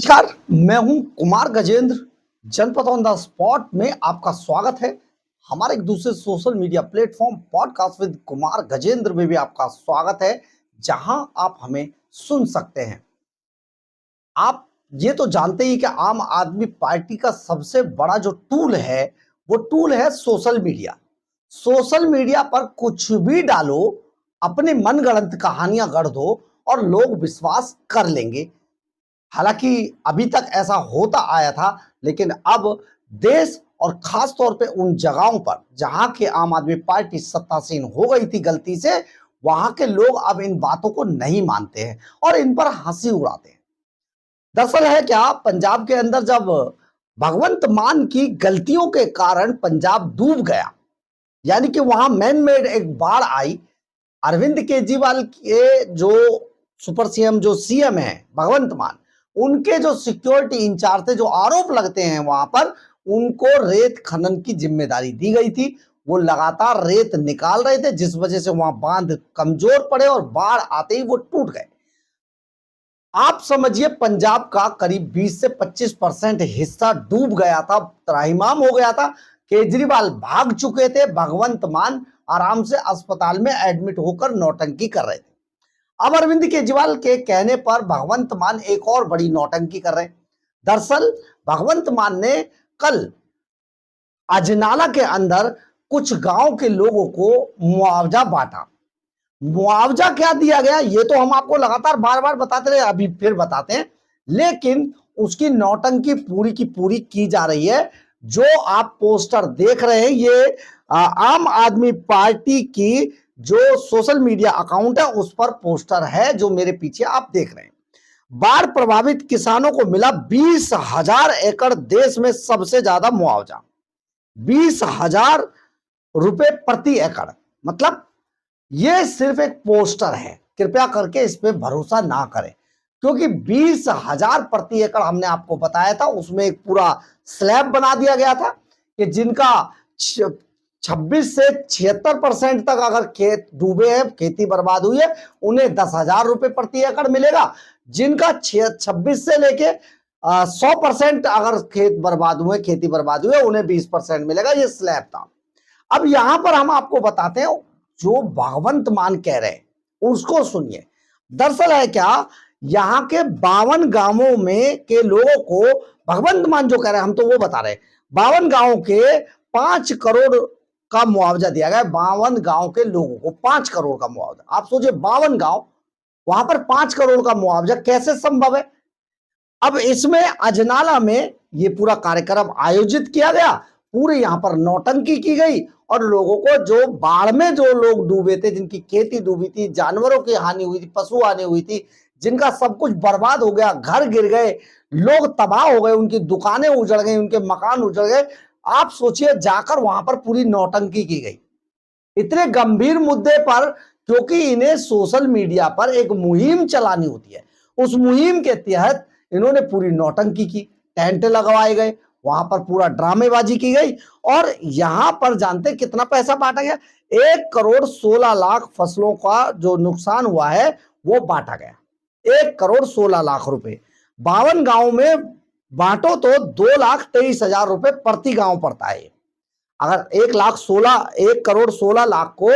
नमस्कार, मैं हूं कुमार गजेंद्र। जनपद ऑन द स्पॉट में आपका स्वागत है। हमारे एक दूसरे social media platform podcast with Kumar Gajendra में भी आपका स्वागत है, जहां आप हमें सुन सकते हैं। आप ये तो जानते ही कि आम आदमी पार्टी का सबसे बड़ा जो टूल है, वो टूल है सोशल मीडिया। सोशल मीडिया पर कुछ भी डालो, अपने मनगढ़ंत कहानियां गढ़ दो और लोग विश्वास कर लेंगे। हालांकि अभी तक ऐसा होता आया था, लेकिन अब देश और खास तौर पे उन जगहों पर जहां के आम आदमी पार्टी सत्तासीन हो गई थी गलती से, वहां के लोग अब इन बातों को नहीं मानते हैं और इन पर हंसी उड़ाते हैं। दरअसल है क्या, पंजाब के अंदर जब भगवंत मान की गलतियों के कारण पंजाब डूब गया, यानी कि वहां मैन मेड एक बाढ़ आई। अरविंद केजरीवाल के जो सुपर सीएम जो सीएम है भगवंत मान, उनके जो सिक्योरिटी इंचार्ज थे, जो आरोप लगते हैं वहां पर, उनको रेत खनन की जिम्मेदारी दी गई थी। वो लगातार रेत निकाल रहे थे, जिस वजह से वहां बांध कमजोर पड़े और बाढ़ आते ही वो टूट गए। आप समझिए, पंजाब का करीब 20 से 25% हिस्सा डूब गया था, त्राहिमाम हो गया था। केजरीवाल भाग चुके थे, भगवंत मान आराम से अस्पताल में एडमिट होकर नौटंकी कर रहे थे। अब अरविंद केजरीवाल के कहने पर भगवंत मान एक और बड़ी नौटंकी कर रहे हैं। दरअसल भगवंत मान ने कल अजनाला के अंदर कुछ गांव के लोगों को मुआवजा बांटा। मुआवजा क्या दिया गया ये तो हम आपको लगातार बार बार बताते रहे, अभी फिर बताते हैं, लेकिन उसकी नौटंकी पूरी की पूरी की जा रही है। जो आप पोस्टर देख रहे हैं, ये आम आदमी पार्टी की जो सोशल मीडिया अकाउंट है उस पर पोस्टर है, जो मेरे पीछे आप देख रहे हैं। बाढ़ प्रभावित किसानों को मिला 20,000 एकड़, देश में सबसे ज्यादा मुआवजा। 20,000 रुपए प्रति एकड़। मतलब ये सिर्फ एक पोस्टर है, कृपया करके इस पे भरोसा ना करें, क्योंकि 20,000 प्रति एकड़ हमने आपको बताया था, उसमें एक पूरा स्लैब बना दिया गया था कि जिनका 26 से 76% तक अगर खेत डूबे हैं, खेती बर्बाद हुई है, उन्हें 10,000 रुपए प्रति एकड़ मिलेगा। जिनका 26 से लेके 100% अगर खेत बर्बाद हुए, खेती बर्बाद हुए, उन्हें 20% मिलेगा। ये स्लैब था। अब यहां पर हम आपको बताते हैं जो भगवंत मान कह रहे हैं उसको सुनिए। दरअसल है क्या, यहां के 52 गांवों में के लोगों को भगवंत मान जो कह रहे हैं, हम तो वो बता रहे हैं, 52 गांवों के 5 करोड़ का मुआवजा दिया गया। 52 गांव के लोगों को 5 करोड़ का मुआवजा। आप सोचिए, 52 गांव, वहां पर 5 करोड़ का मुआवजा कैसे संभव है। अब इसमें अजनाला में ये पूरा कार्यक्रम आयोजित किया गया, पूरे यहां पर नौटंकी की गई और लोगों को, जो बाढ़ में जो लोग डूबे थे, जिनकी खेती डूबी थी, जानवरों की हानि हुई थी, पशु हानि हुई थी, जिनका सब कुछ बर्बाद हो गया, घर गिर गए, लोग तबाह हो गए, उनकी दुकानें उजड़ गई, उनके मकान उजड़ गए। आप सोचिए, जाकर वहां पर पूरी नौटंकी की गई, इतने गंभीर मुद्दे पर, क्योंकि इन्हें सोशल मीडिया पर एक मुहिम चलानी होती है। उस मुहिम के तहत इन्होंने पूरी नौटंकी की, टेंट लगवाए गए, वहां पर पूरा ड्रामेबाजी की गई और यहां पर जानते कितना पैसा बांटा गया। 1,16,00,000 फसलों का जो नुकसान हुआ है वो बांटा गया। 1,16,00,000 रुपए 52 गांव में बांटो तो 2,23,000 रुपए प्रति गांव पड़ता है। अगर 1,16,00,000 को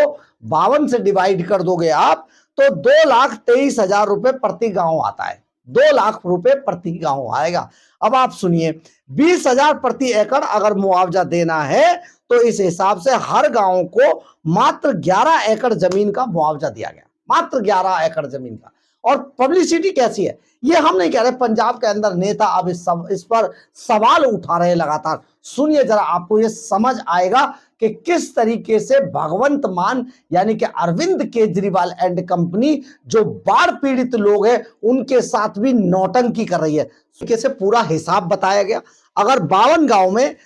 52 से डिवाइड कर दोगे आप, तो 2,23,000 रुपए प्रति गांव आता है। 2 लाख रुपए प्रति गांव आएगा। अब आप सुनिए, 20,000 प्रति एकड़ अगर मुआवजा देना है, तो इस हिसाब से हर गांव को मात्र 11 एकड़ जमीन का मुआवजा दिया गया, मात्र 11 एकड़ जमीन का। और पब्लिसिटी कैसी है ये हम नहीं कह रहे, पंजाब के अंदर नेता अब इस पर सवाल उठा रहे हैं लगातार। सुनिए जरा, आपको ये समझ आएगा कि किस तरीके से भगवंत मान यानी कि अरविंद केजरीवाल एंड कंपनी, जो बाढ़ पीड़ित लोग हैं, उनके साथ भी नौटंकी कर रही है। कैसे पूरा हिसाब बताया गया। अगर 52 गांव में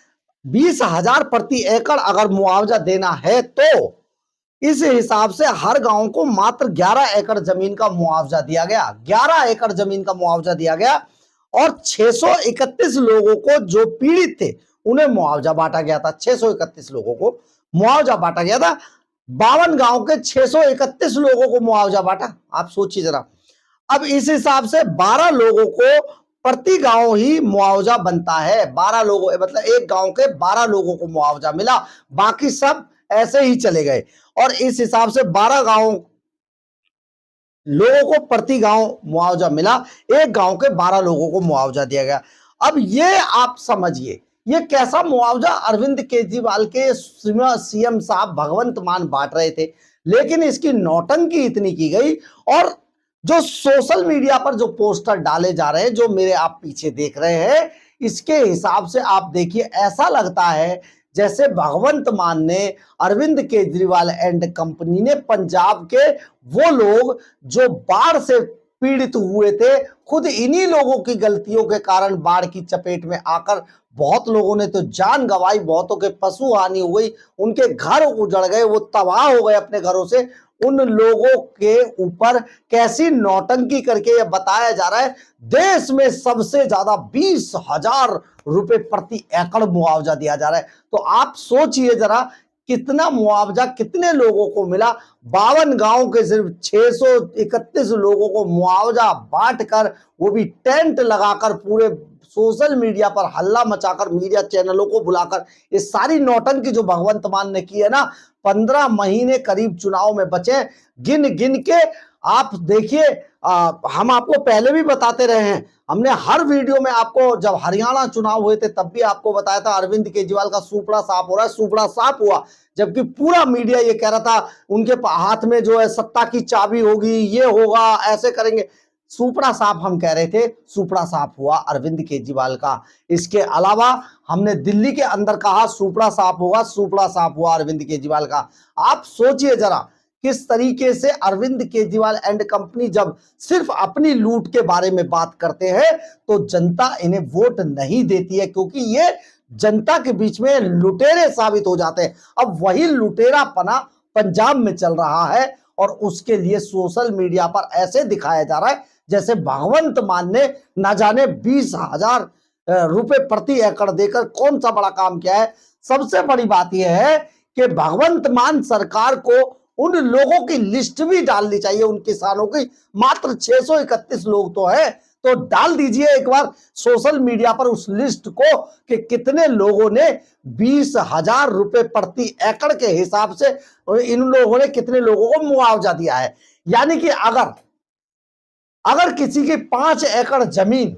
20,000 प्रति एकड़ अगर मुआवजा देना है, तो इस हिसाब से हर गांव को मात्र 11 एकड़ जमीन का मुआवजा दिया गया। 11 एकड़ जमीन का मुआवजा दिया गया और 631 लोगों को जो पीड़ित थे उन्हें मुआवजा बांटा गया था। 631 लोगों को मुआवजा बांटा गया था। 52 गांव के 631 लोगों को मुआवजा बांटा। आप सोचिए जरा। अब इस हिसाब से 12 लोगों को प्रति गांव ही मुआवजा बनता है। 12 लोगों मतलब एक गांव के 12 लोगों को मुआवजा मिला, बाकी सब ऐसे ही चले गए। और इस हिसाब से 12 गांव लोगों को प्रति गांव मुआवजा मिला, एक गांव के 12 लोगों को मुआवजा दिया गया। अब ये आप समझिए ये कैसा मुआवजा अरविंद केजरीवाल के सीएम साहब भगवंत मान बांट रहे थे, लेकिन इसकी नौटंकी इतनी की गई। और जो सोशल मीडिया पर जो पोस्टर डाले जा रहे हैं, जो मेरे आप पीछे देख रहे हैं, इसके हिसाब से आप देखिए ऐसा लगता है जैसे भगवंत मान ने, अरविंद केजरीवाल एंड कंपनी ने पंजाब के वो लोग जो बाढ़ से पीड़ित हुए थे, खुद इन्हीं लोगों की गलतियों के कारण बाढ़ की चपेट में आकर बहुत लोगों ने तो जान गंवाई, बहुतों के पशु हानि हो गई, उनके घर उजड़ गए, वो तबाह हो गए अपने घरों से। उन लोगों के ऊपर कैसी नौटंकी करके यह बताया जा रहा है देश में सबसे ज्यादा 20,000 रुपए प्रति एकड़ मुआवजा दिया जा रहा है। तो आप सोचिए जरा कितना मुआवजा कितने लोगों को मिला। 52 गांव के सिर्फ 631 लोगों को मुआवजा बांटकर, वो भी टेंट लगाकर, पूरे सोशल मीडिया पर हल्ला मचाकर, मीडिया चैनलों को बुलाकर, ये सारी नौटंकी जो भगवंत मान ने की है ना। 15 महीने करीब चुनाव में बचे, गिन गिन के आप देखिए। हम आपको पहले भी बताते रहे हैं, हमने हर वीडियो में आपको, जब हरियाणा चुनाव हुए थे तब भी आपको बताया था अरविंद केजरीवाल का सुपड़ा साफ हो रहा है। सुपड़ा साफ हुआ, जबकि पूरा मीडिया ये कह रहा था उनके हाथ में जो है सत्ता की चाबी होगी, ये होगा, ऐसे करेंगे। सुपड़ा साफ हम कह रहे थे, सुपड़ा साफ हुआ अरविंद केजरीवाल का। इसके अलावा हमने दिल्ली के अंदर कहा सुपड़ा साफ होगा, सुपड़ा साफ हुआ अरविंद केजरीवाल का। आप सोचिए जरा किस तरीके से अरविंद केजरीवाल एंड कंपनी जब सिर्फ अपनी लूट के बारे में बात करते हैं तो जनता इन्हें वोट नहीं देती है, क्योंकि ये जनता के बीच में लुटेरे साबित हो जाते हैं। अब वही लुटेरापना पंजाब में चल रहा है और उसके लिए सोशल मीडिया पर ऐसे दिखाया जा रहा है जैसे भगवंत मान ने ना जाने 20,000 रुपए प्रति एकड़ देकर कौन सा बड़ा काम किया है। सबसे बड़ी बात यह है कि भगवंत मान सरकार को उन लोगों की लिस्ट भी डालनी चाहिए, उन किसानों की। मात्र 631 लोग तो है, तो डाल दीजिए एक बार सोशल मीडिया पर उस लिस्ट को कि कितने लोगों ने 20,000 रुपए प्रति एकड़ के हिसाब से इन लोगों ने कितने लोगों को मुआवजा दिया है। यानी कि अगर किसी की 5 एकड़ जमीन,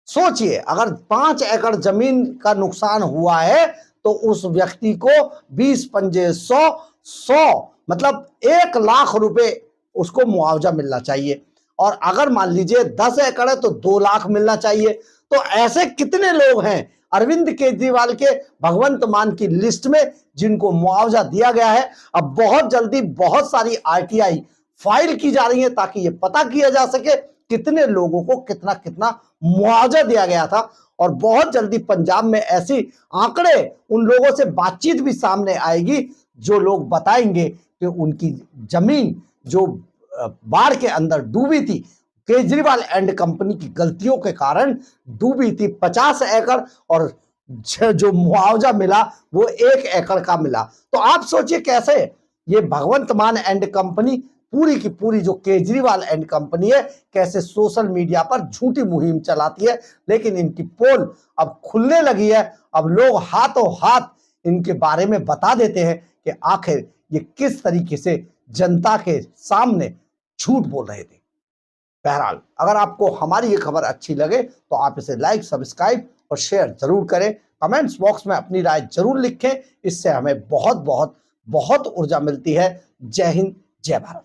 सोचिए अगर 5 एकड़ जमीन का नुकसान हुआ है तो उस व्यक्ति को 20 पंजे 100 मतलब 1 लाख रुपए उसको मुआवजा मिलना चाहिए। और अगर मान लीजिए 10 एकड़ है तो 2 लाख मिलना चाहिए। तो ऐसे कितने लोग हैं अरविंद केजरीवाल के भगवंत मान की लिस्ट में जिनको मुआवजा दिया गया है। अब बहुत जल्दी बहुत सारी आरटीआई फाइल की जा रही है ताकि ये पता किया जा सके कितने लोगों को कितना कितना मुआवजा दिया गया था। और बहुत जल्दी पंजाब में ऐसी आंकड़े, उन लोगों से बातचीत भी सामने आएगी जो लोग बताएंगे कि उनकी जमीन जो बाढ़ के अंदर डूबी थी, केजरीवाल एंड कंपनी की गलतियों के कारण डूबी थी, 50 एकड़, और जो मुआवजा मिला वो 1 एकड़ का मिला। तो आप सोचिए कैसे ये भगवंत मान एंड कंपनी, पूरी की पूरी जो केजरीवाल एंड कंपनी है, कैसे सोशल मीडिया पर झूठी मुहिम चलाती है। लेकिन इनकी पोल अब खुलने लगी है, अब लोग हाथों हाथ इनके बारे में बता देते हैं कि आखिर ये किस तरीके से जनता के सामने झूठ बोल रहे थे। बहरहाल अगर आपको हमारी ये खबर अच्छी लगे तो आप इसे लाइक, सब्सक्राइब और शेयर जरूर करें। कमेंट्स बॉक्स में अपनी राय जरूर लिखें, इससे हमें बहुत बहुत बहुत ऊर्जा मिलती है। जय हिंद, जय भारत।